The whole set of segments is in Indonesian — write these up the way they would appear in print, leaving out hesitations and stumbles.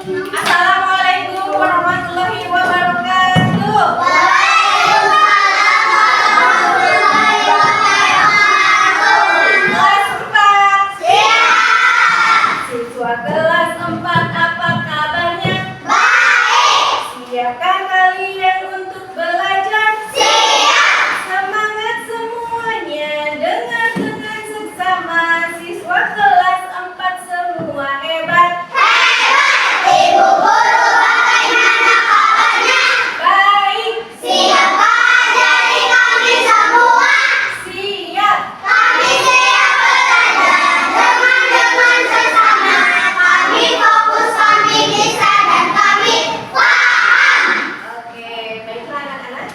Assalamualaikum warahmatullahi wabarakatuh. Kelas 4. Siswa kelas 4, apa kabarnya? Baik. Siapkah kalian untuk belajar? Siap. Semangat semuanya, dengar dengan seksama. Siswa kelas 4 semua hebat. Ibu guru, bagaimana kabarnya? Baik. Siapkah dari kami semua? Siap. Kami siap belajar dengan sesama. Kami fokus, kami bisa, dan kami paham. Oke, baiklah anak-anak.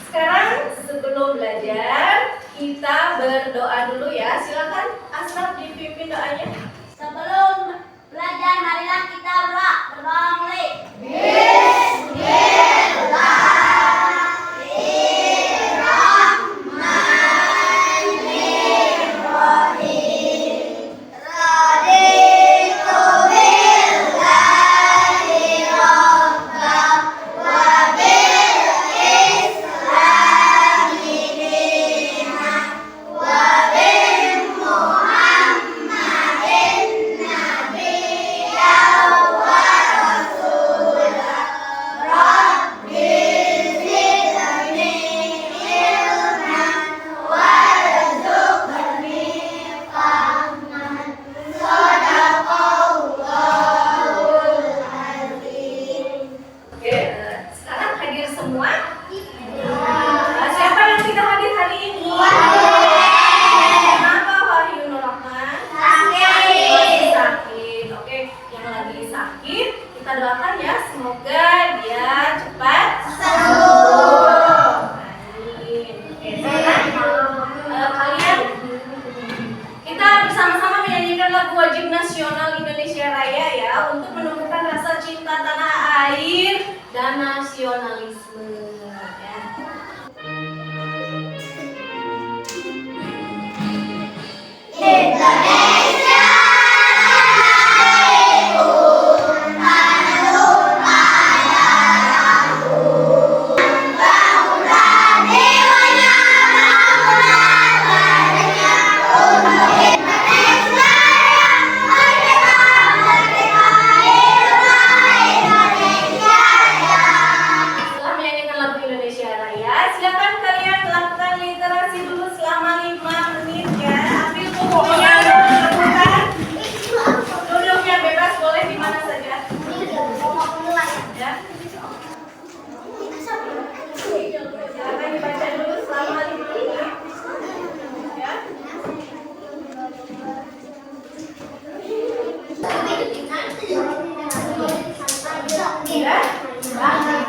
Sekarang sebelum belajar, kita berdoa dulu ya. Silakan Asraf dipimpin doanya. Sebelum belajar, marilah kita berdoa mulai. Oke, sekarang hadir semua. Siapa yang tidak hadir hari ini? Kenapa Wahyu Nur Rahman? Masih sakit. Oke, yang lagi sakit kita doakan ya, semoga dia cepat sembuh. Amin. Oke, sekarang kalian kita bersama-sama menyanyikan lagu wajib nasional Indonesia Raya ya, untuk menumbuhkan rasa cinta tanah air dan nasionalisme ya. Indonesia tanahku, tanahku padaku. Bangunlah jiwanya, bangunlah badannya untuk Indonesia yang merdeka, merdeka. Hiduplah Indonesia Raya. Setelah menyanyikan lagu Indonesia Raya, silakan kalian melakukan literasi dulu selama 5 menit ya. Ambil bukunya, duduknya bebas, boleh di mana saja ya. Silakan dibaca dulu selama 5 menit ya. Ya.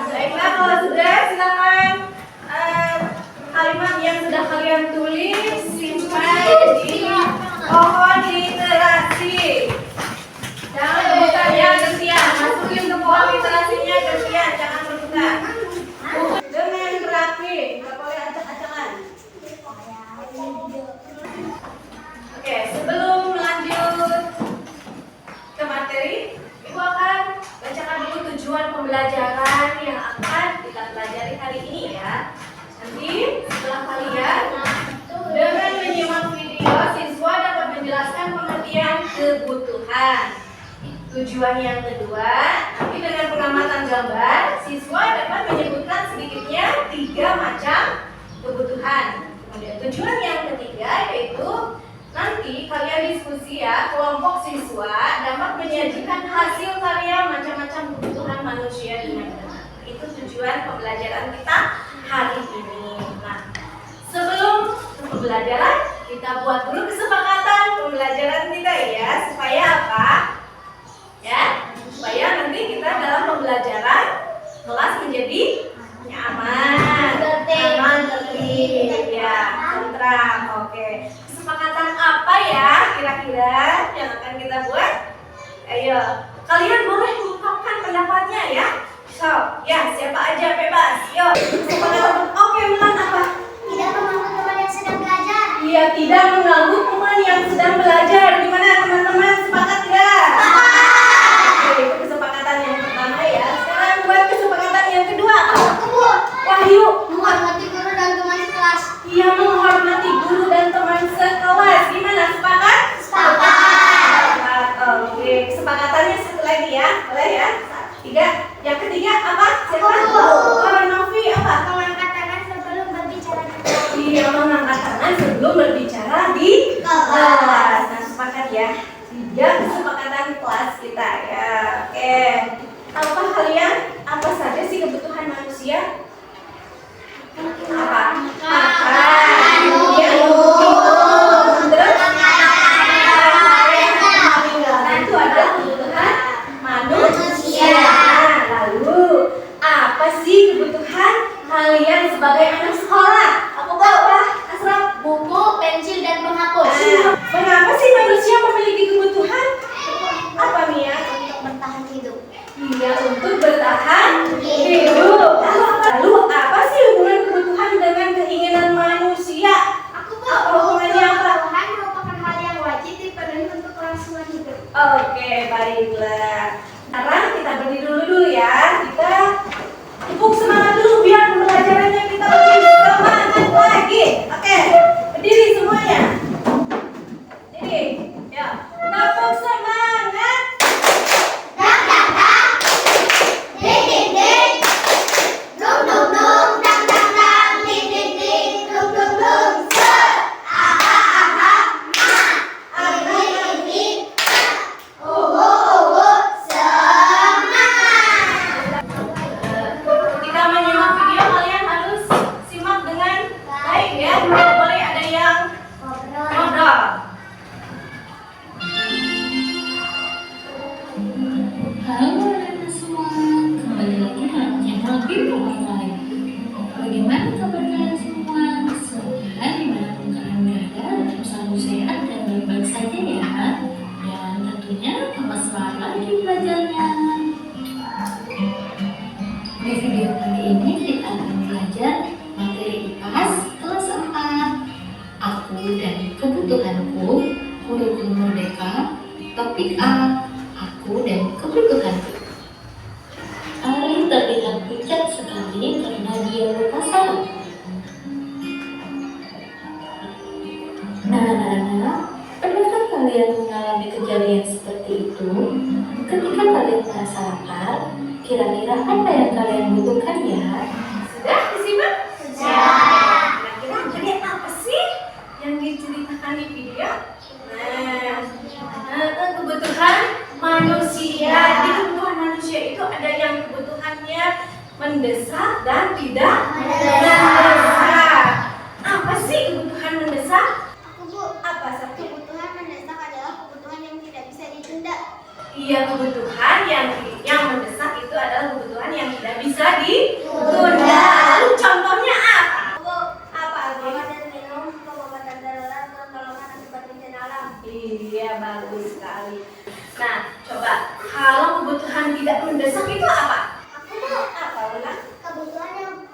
Baiklah, kalau sudah silakan kalimat yang sudah kalian tulis simpan di pohon literasi. Jangan buka ya, gantian. Masukin ke pohon literasinya gantian, jangan berbuka. Dengan rapi, nggak boleh acak-acakan. Oke, sebelum lanjut ke materi, Ibu akan bacakan dulu tujuan pembelajaran yang akan kita pelajari hari ini ya. Nanti setelah kalian dengan menyimak video, siswa dapat menjelaskan pengertian kebutuhan. Tujuan yang kedua, nanti dengan pengamatan gambar, siswa dapat menyebutkan sedikitnya 3 macam kebutuhan. Kemudian tujuan yang ketiga yaitu nanti kalian diskusi ya, kelompok siswa dapat menyajikan hasil karya macam-macam kebutuhan manusia dengan benar. Itu tujuan pembelajaran kita hari ini. Nah, sebelum pembelajaran kita buat dulu kesepakatan pembelajaran kita ya, supaya apa? Ya, supaya nanti kita dalam pembelajaran kelas menjadi nyaman, tertib, ya, tentram. Oke. Kesepakatan apa ya kira-kira yang akan kita buat? Ayo, kalian boleh mengungkapkan pendapatnya ya. So, ya siapa aja bebas. Yuk, kesepakatan. Oke, Mulan apa? Tidak mengganggu teman yang sedang belajar. Iya, tidak mengganggu teman yang sedang belajar. Gimana teman-teman, sepakat nggak? kesepakatannya satu lagi ya, boleh ya? 3. Yang ketiga apa? Siapa? Aku. Novi apa? Mengangkat tangan sebelum berbicara di kelas. Iya, mengangkat tangan sebelum berbicara di kelas. Nah, sepakat ya. 3 kesepakatan kelas kita ya. Oke. Apa kalian? Apa saja sih kebutuhan manusia? Apa? Makan. Kemudian minum. Terus? Meninggalkan itu ada kebutuhan manusia. Lalu apa sih kebutuhan kalian sebagai anak sekolah? Aku tahu apa? Asraf. Buku, pensil, dan penghapus. Mengapa sih manusia memiliki kebutuhan? Apa Mia? Untuk bertahan hidup. Iya, untuk bertahan hidup. Lalu apa sih hubungan kebutuhan dengan keinginan manusia? Apa hubungannya apa? Kebutuhan merupakan hal yang wajib dipenuhi untuk kelangsungan hidup. Oke, baiklah. Sekarang kita berdiri dulu ya. Kita tepuk semangat dulu biar pembelajarannya kita lebih semangat lagi. Oke, berdiri semuanya. Ini, ya. Tepuk semangat. Dang dang dang, ding ding ding, dung dung dung, dang dang dang, ding ding ding, dung dung dung, set, aha aha, ma, ini, semangat. Ketika menyimak video kalian harus simak dengan baik ya. Tidak boleh ada yang ngobrol. Halo anak semua, kembali lagi dalam channel Bimbing Online. Bagaimana kabar kalian semua? Semoga dimanapun kalian berada tetap selalu sehat dan baik-baik saja ya. Dan tentunya tambah semangat lagi belajarnya. Di video kali ini kita akan belajar materi IPAS kelas 4. Aku dan kebutuhanku, kurikulum merdeka, topik A. Aku dan kebutuhanku. Ari terlihat pucat sekali karena dia lupa sarung. Nah, pernahkah kalian mengalami kejadian seperti itu? Ketika kalian merasa lapar, kira-kira apa yang kalian butuhkan ya? Sudah disimak? Sudah. Kira-kira jadi apa sih yang diceritakan di video? Kebutuhan manusia. Di kebutuhan manusia itu ada yang kebutuhannya mendesak dan tidak mendesak. Apa sih kebutuhan mendesak? Aku Bu, Apa satu? kebutuhan mendesak adalah kebutuhan yang tidak bisa ditunda. Iya, kebutuhan yang mendesak itu adalah kebutuhan yang tidak bisa ditunda. Lalu contohnya apa? Bu, Apa makan Alvin? dan minum, pengobatan darurat, pertolongan akibat bencana alam. Iya, bagus sekali. Nah, coba kalau kebutuhan tidak mendesak itu apa? Aku Bu, Apa ulang? kebutuhan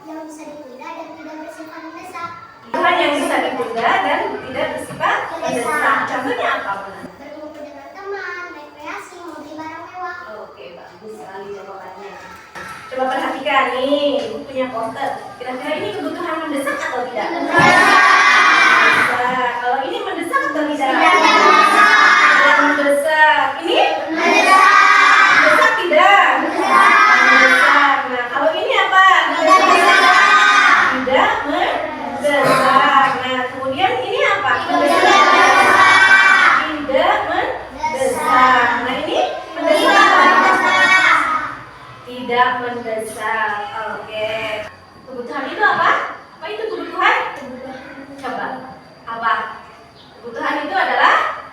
yang bisa ditunda dan tidak bersifat mendesak. Kebutuhan yang bisa ditunda dan tidak bersifat mendesak. Contohnya apa ulang? Berkumpul dengan teman, rekreasi, membeli barang mewah. Oke, bagus sekali jawabannya. Coba perhatikan nih, ibu punya poster. Kira-kira ini kebutuhan mendesak atau tidak? Mendesak. Kalau ini mendesak atau tidak? Tidak mendesak. Ini? Mendesak tidak? Mendesak. Nah, kalau ini apa? Tidak mendesak. Nah, kemudian ini apa? Tidak mendesak. Nah, ini mendesak. Tidak mendesak. Oke. Kebutuhan itu apa? Apa itu kebutuhan? Coba. Apa? Kebutuhan itu adalah?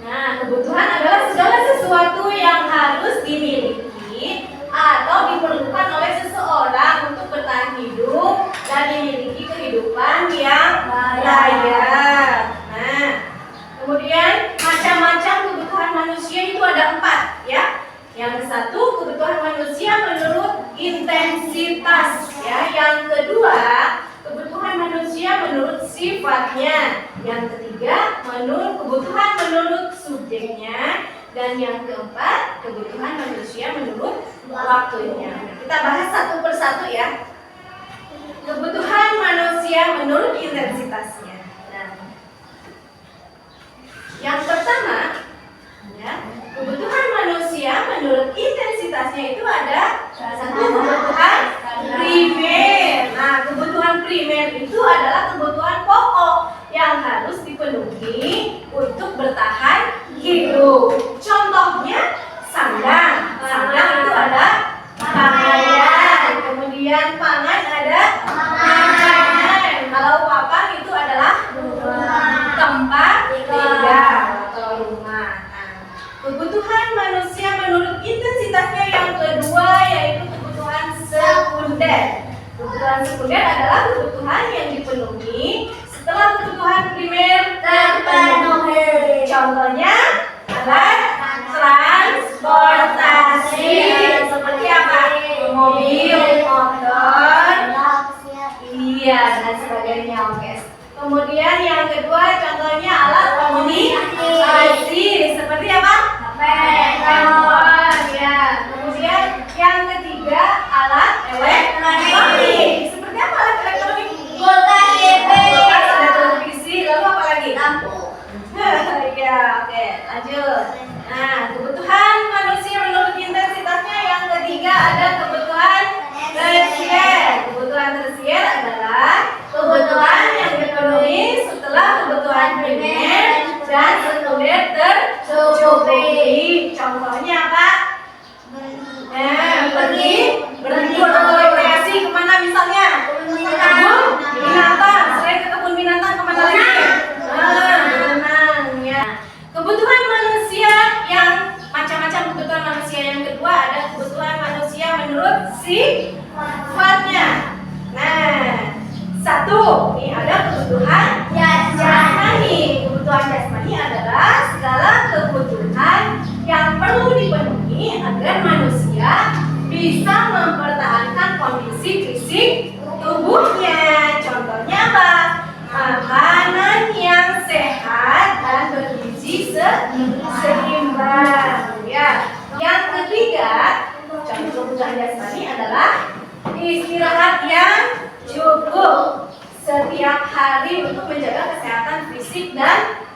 Nah, kebutuhan adalah segala sesuatu yang harus dimiliki atau diperlukan oleh seseorang untuk bertahan hidup dan memiliki kehidupan yang layak. Nah, kemudian macam-macam kebutuhan manusia itu ada 4 ya. Yang satu, kebutuhan manusia menurut intensitas ya. Yang kedua, kebutuhan manusia menurut sifatnya. Yang ketiga, kebutuhan menurut subjeknya. Dan yang keempat, kebutuhan manusia menurut waktunya. Nah, kita bahas satu persatu ya. Kebutuhan manusia menurut intensitasnya. Nah, yang pertama, ya, kebutuhan sifatnya. Nah, satu, ini ada kebutuhan jasmani. Kebutuhan jasmani adalah segala kebutuhan yang perlu dipenuhi agar manusia bisa mempertahankan kondisi fisik tubuhnya. Contohnya apa? Makanan yang sehat dan bergizi seimbang. Ya. Yang ketiga, contoh kebutuhan jasmani adalah istirahat yang cukup setiap hari untuk menjaga kesehatan fisik dan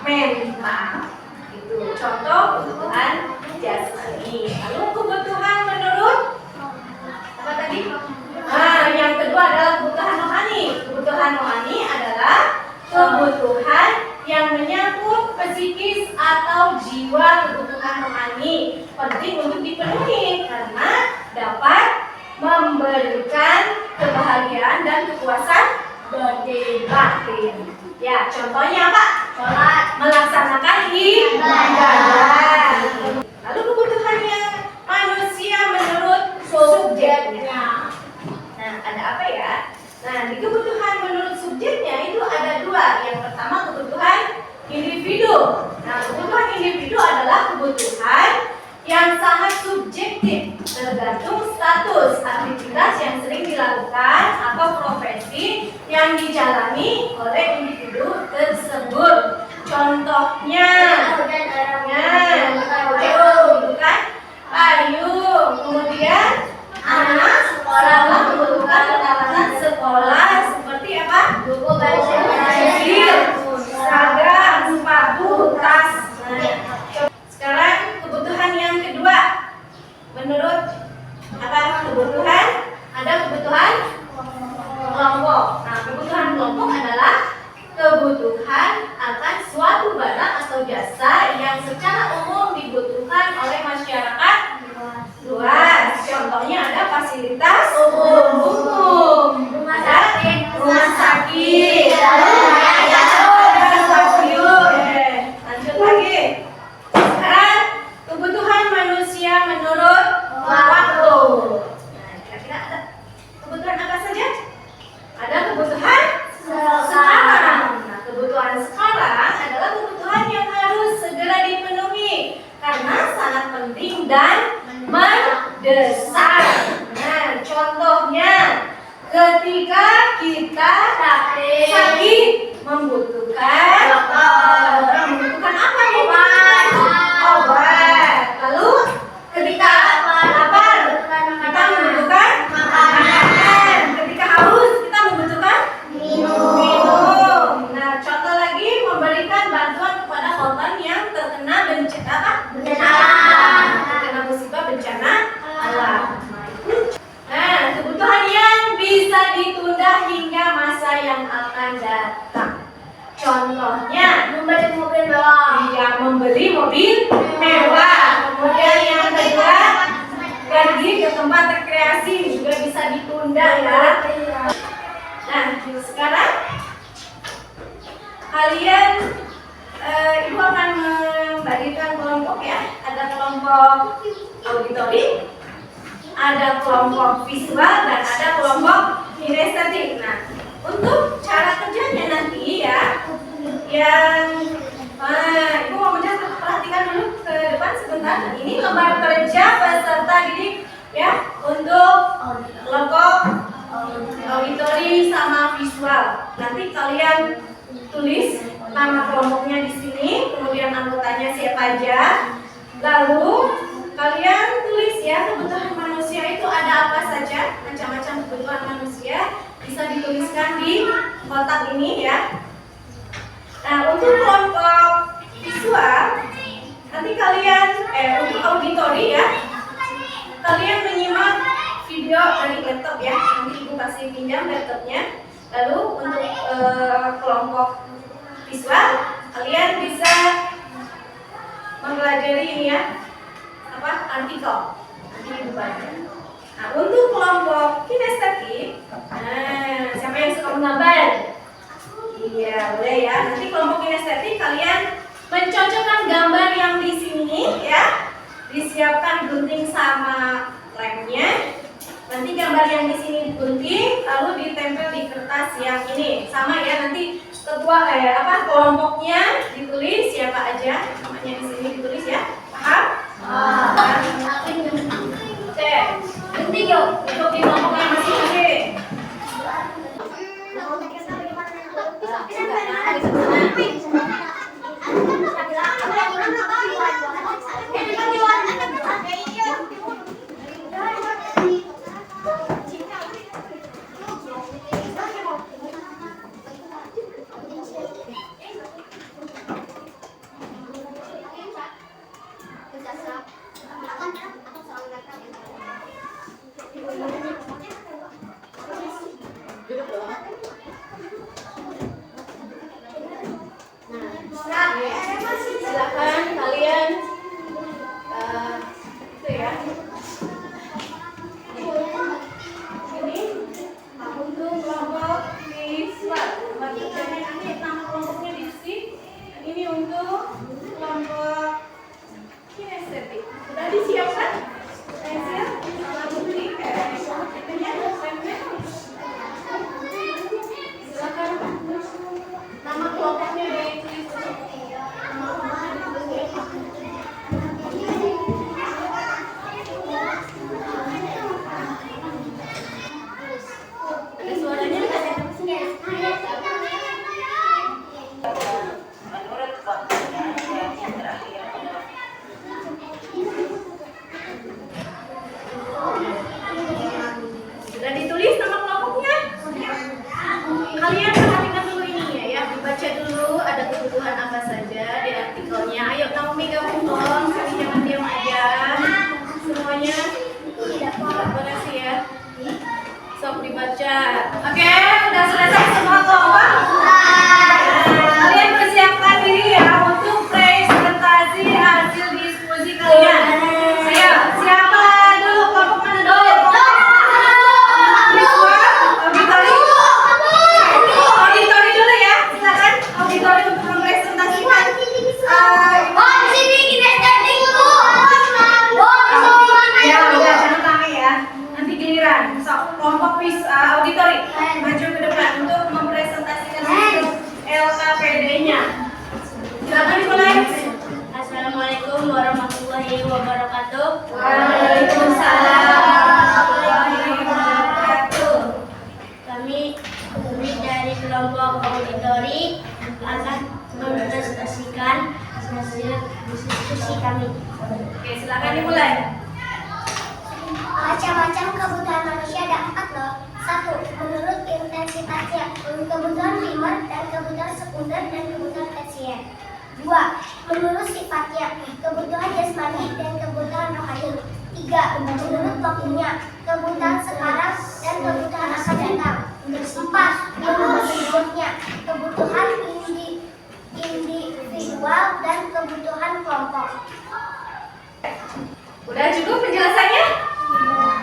mental. Itu contoh kebutuhan jasmani. Lalu kebutuhan menurut apa tadi? Yang kedua adalah kebutuhan rohani. Kebutuhan rohani adalah kebutuhan yang menyangkut psikis atau jiwa. Kebutuhan rohani penting untuk dipenuhi karena dapat memberikan kebahagiaan dan kepuasan batin. Ya, contohnya apa? Sholat. Melaksanakan ibadah. Lalu kebutuhannya manusia menurut subjeknya. Nah, ada apa ya? Nah, di kebutuhan menurut subjeknya itu ada dua. Yang pertama kebutuhan individu. Nah, kebutuhan individu adalah kebutuhan yang sangat subjektif, tergantung status aktivitas yang sering dilakukan atau profesi yang dijalani oleh individu tersebut. Contohnya, bukan payung, kemudian anak sekolah membutuhkan peralatan sekolah seperti apa? Buku baca, pensil, seragam, sepatu, tas. Sekarang kebutuhan yang kedua, menurut apa kebutuhan? Ada kebutuhan kelompok. Nah, kebutuhan kelompok adalah kebutuhan akan suatu barang atau jasa yang secara umum dibutuhkan oleh masyarakat luas. Contohnya ada fasilitas umum, rumah sakit, stasiun. Lanjut lagi. Sekarang kebutuhan manusia menurut waktu. Nah, kira-kira ada kebutuhan apa saja? Ada kebutuhan sekarang. Nah, kebutuhan sekarang adalah kebutuhan yang harus segera dipenuhi karena sangat penting dan mendesak. Nah, contohnya ketika kita sakit membutuhkan membutuhkan apa nih? Obat. Lalu ketika lapar kita membutuhkan makanan. Ketika haus kita membutuhkan minum. Nah, contoh lagi memberikan bantuan kepada korban yang terkena bencana terkena musibah bencana alam. Nah, kebutuhan yang bisa ditunda hingga masa yang akan datang. Contohnya membeli mobil mewah. Iya, membeli mobil mewah. Kemudian yang kedua, pergi ke tempat rekreasi juga bisa ditunda ya. Nah, sekarang kalian ibu akan membagikan kelompok ya. Ada kelompok auditori, ada kelompok visual, dan ada kelompok kinestetik. Nah, untuk cara kerjanya nanti ya, yang ibu mau perhatikan dulu ke depan sebentar. Ini lembar kerja peserta didik ya untuk kelompok auditori sama visual. Nanti kalian tulis nama kelompoknya di sini, kemudian anggotanya siapa aja. Lalu kalian tulis ya kebutuhan manusia itu ada apa saja, macam-macam kebutuhan manusia bisa dituliskan di kotak ini ya. Nah, untuk kelompok visual nanti kalian untuk auditori ya, kalian menyimak video dari laptop ya. Nanti ibu kasih pinjam laptopnya. Lalu untuk kelompok visual kalian bisa mempelajari ini ya, apa artikel nanti ibu baca. Nah, untuk kelompok kinestetik, siapa yang suka menggambar? Iya, boleh ya. Nanti kelompok kinestetik kalian mencocokkan gambar yang di sini ya. Disiapkan gunting sama lemnya. Nanti gambar yang di sini digunting, lalu ditempel di kertas yang ini. Sama ya, nanti kelompoknya ditulis siapa aja, namanya di sini ditulis ya. Paham? Oke. Nanti yuk untuk di kelompoknya masing-masing. Silakan kalian itu ya. Ini untuk kelompok visual. Nanti nama kelompoknya di sini. Ini untuk kelompok kinestetik. Sudah disiapkan? Pensil, sama gunting, silakan. Nama kelompoknya ditulis. Ada suaranya nggak? Sudah ditulis nama kelompoknya? Kalian perhatikan dulu ininya ya, dibaca dulu ada kebutuhan apa saja di artikelnya. Ayo Naomi gabung dong, kami jangan diam aja. Semuanya kolaborasi ya. Sok dibaca. Oke, udah selesai semua kelompok? Kalian persiapkan diri ya untuk presentasi hasil diskusi kalian. Ayo, siapa dulu kelompok mana dulu? Auditori dulu ya, silakan auditori untuk mempresentasikan. Ya, udah jangan lama ya. Nanti giliran. Sok kelompok auditori maju ke depan untuk mempresentasikan hasil LKPD-nya. Silakan dimulai. Assalamualaikum warahmatullahi wabarakatuh. Waalaikumsalam warahmatullahi wabarakatuh. Kami dari kelompok auditori akan mempresentasikan hasil diskusi kami. Oke, silakan dimulai. Macam-macam kebutuhan manusia ada 4 loh. 1. Menurut intensitasnya, kebutuhan primer dan kebutuhan sekunder dan kebutuhan tersier. 2. Menurut sifatnya, kebutuhan jasmani dan kebutuhan rohani. 3. Menurut waktunya, kebutuhan sekarang dan kebutuhan akan datang. 4. Menurut bentuknya, kebutuhan individual dan kebutuhan kelompok. Udah cukup penjelasannya?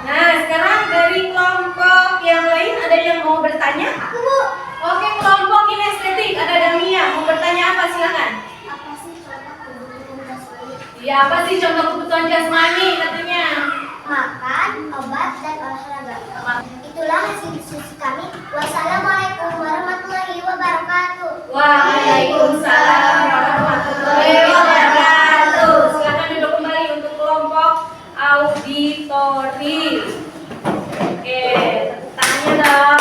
Nah, sekarang dari kelompok yang lain ada yang mau bertanya? Aku, Bu. Oke, kelompok kinestetik ada Damia mau bertanya apa? Silakan. Apa sih contoh kebutuhan jasmani? Ya, apa sih contoh kebutuhan jasmani katanya? Makan, obat, dan olahraga. Itulah hasil diskusi kami. Wassalamualaikum warahmatullahi wabarakatuh. Waalaikumsalam warahmatullahi wabarakatuh. Silakan duduk kembali untuk kelompok auditori. Oke, tanya dong.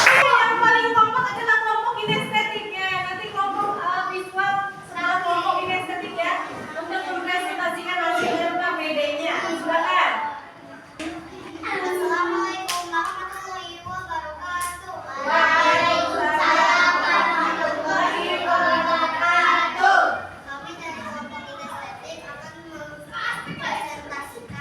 Yang paling kompak adalah kelompok kinestetik ya. Nanti kelompok visual setelah kelompok kinestetik ya untuk mempresentasikan hasil LKPD-nya. Silakan. Assalamualaikum warahmatullahi wabarakatuh. Waalaikumsalam warahmatullahi wabarakatuh. Kami dari kelompok kinestetik akan mempresentasikan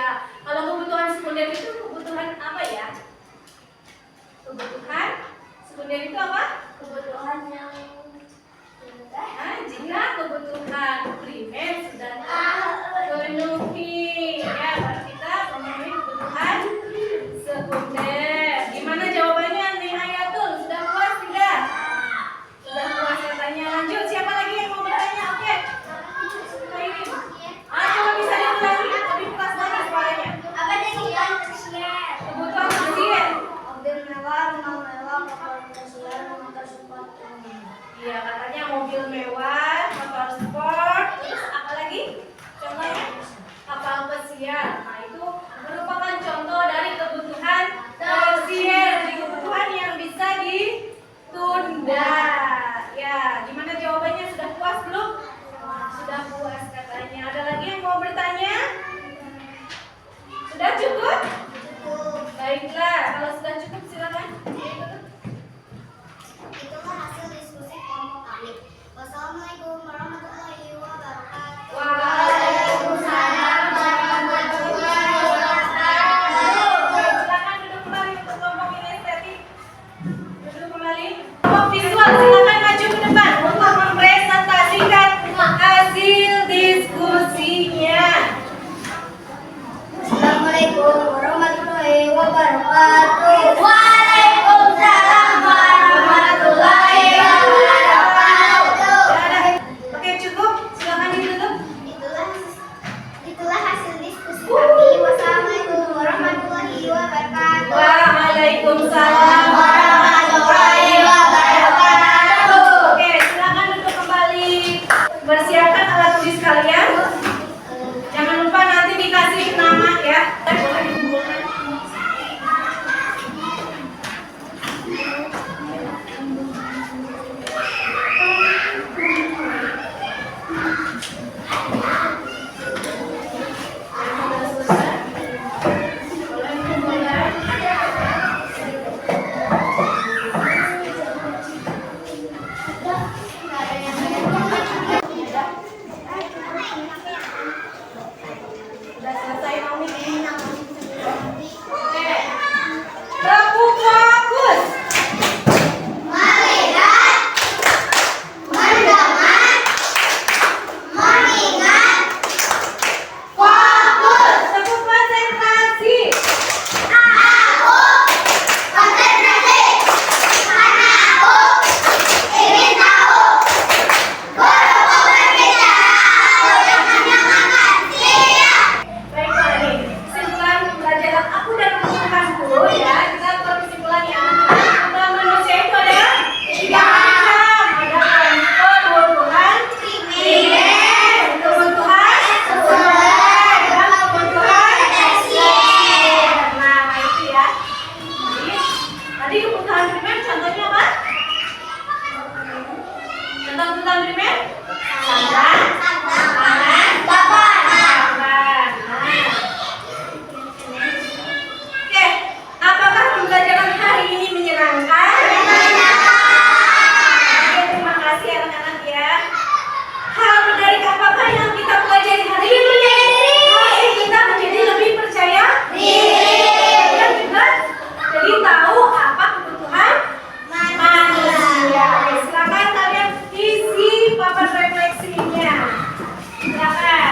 Ya, kalau kebutuhan sekunder itu kebutuhan apa ya? Kebutuhan sekunder itu apa? Kebutuhan yang Jika kebutuhan primer sudah terpenuhi, ya baru kita memenuhi kebutuhan sekunder. Gimana jawabannya nih Hayatul? Sudah puas tidak? Sudah puas katanya. Lanjut, siapa lagi yang mau bertanya? Oke. Coba bisa diulangi lebih keras lagi suaranya. apa tadi kebutuhan tersier? Kebutuhan tersier. Mobil mewah, rumah mewah, kapal tersier, motor sport. Iya, katanya mobil mewah, motor sport, terus apa lagi? Contohnya kapal pesiar. Nah, itu merupakan contoh dari kebutuhan tersier, dari kebutuhan yang bisa ditunda. Ya, gimana jawabannya? Sudah puas belum? Sudah puas katanya. Ada lagi yang mau bertanya? Sudah cukup? Baiklah, kalau sudah cukup silakan. Itulah hasil diskusi kelompok kami. Wassalamualaikum warahmatullahi wabarakatuh. Waalaikumsalam warahmatullahi wabarakatuh. Silakan duduk kembali untuk kelompok kinestetik. Duduk kembali. Kelompok visual silakan maju ke depan untuk mempresentasikan hasil diskusinya. Assalamualaikum warahmatullahi wabarakatuh. Waalaikumsalam warahmatullahi wabarakatuh. Oke, cukup. Silakan ditutup. Itulah hasil diskusi kami. Wassalamualaikum warahmatullahi wabarakatuh. Waalaikumsalam warahmatullahi wabarakatuh. Oke, silakan duduk kembali. Persiapkan alat tulis kalian. Jangan lupa nanti dikasih nama ya. Boleh dikumpulkan. Boleh dikumpulkan. Sudah selesai Naomi? Oke. Tepuk fokus. Melihat, mendengar, mengingat, Fokus. Tepuk konsentrasi. aku konsentrasi karena aku ingin tahu guruku berbicara, aku yang mendengarkan. Siap. Baiklah nih, kesimpulan pembelajaran aku dan teman-temanku ya. Kita buat kesimpulan ya. Kebutuhan manusia itu ada tiga macam. Ada kebutuhan primer, kebutuhan sekunder, dan kebutuhan tersier. Nah, itu ya. Jadi, tadi kebutuhan primer contohnya apa? Contoh kebutuhan primer? Sandang, makanan, papan. Oke, apakah pembelajaran hari ini menyenangkan? Oke, terima kasih anak-anak ya. Hal menarik apakah yang kita pelajari hari ini? Hari kita menjadi lebih percaya diri dan juga jadi tahu apa kebutuhan manusia. Oke, silakan kalian isi papan refleksinya. Silakan.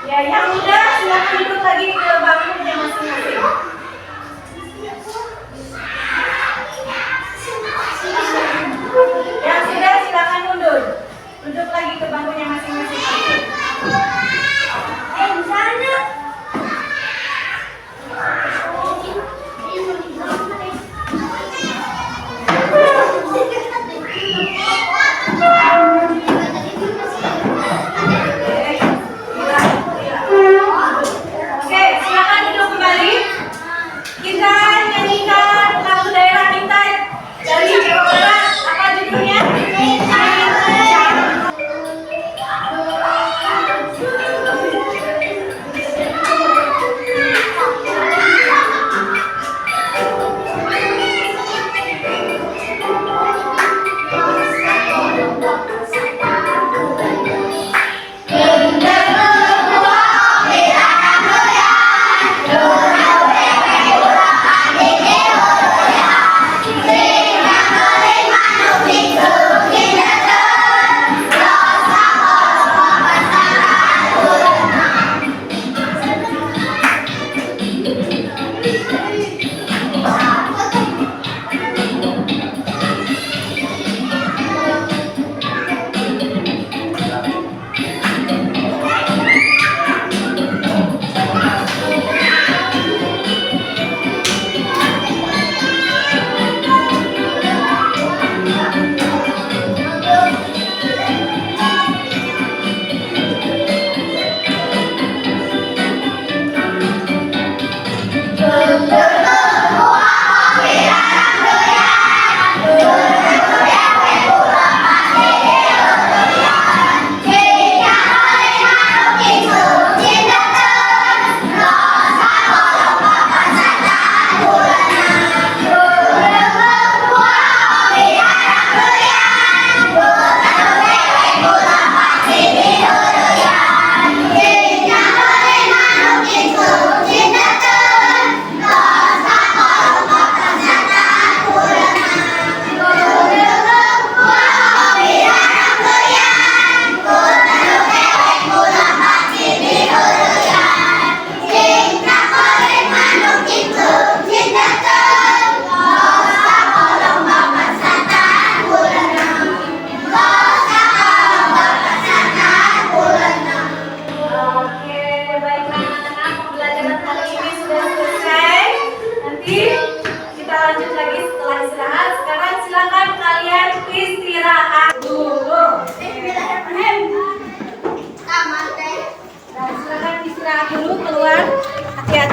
Ya, yang udah silakan duduk lagi ke bangkunya masing-masing. Yang sudah silakan mundur. Duduk lagi ke bangkunya masing-masing. Oke,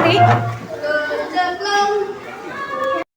Putri.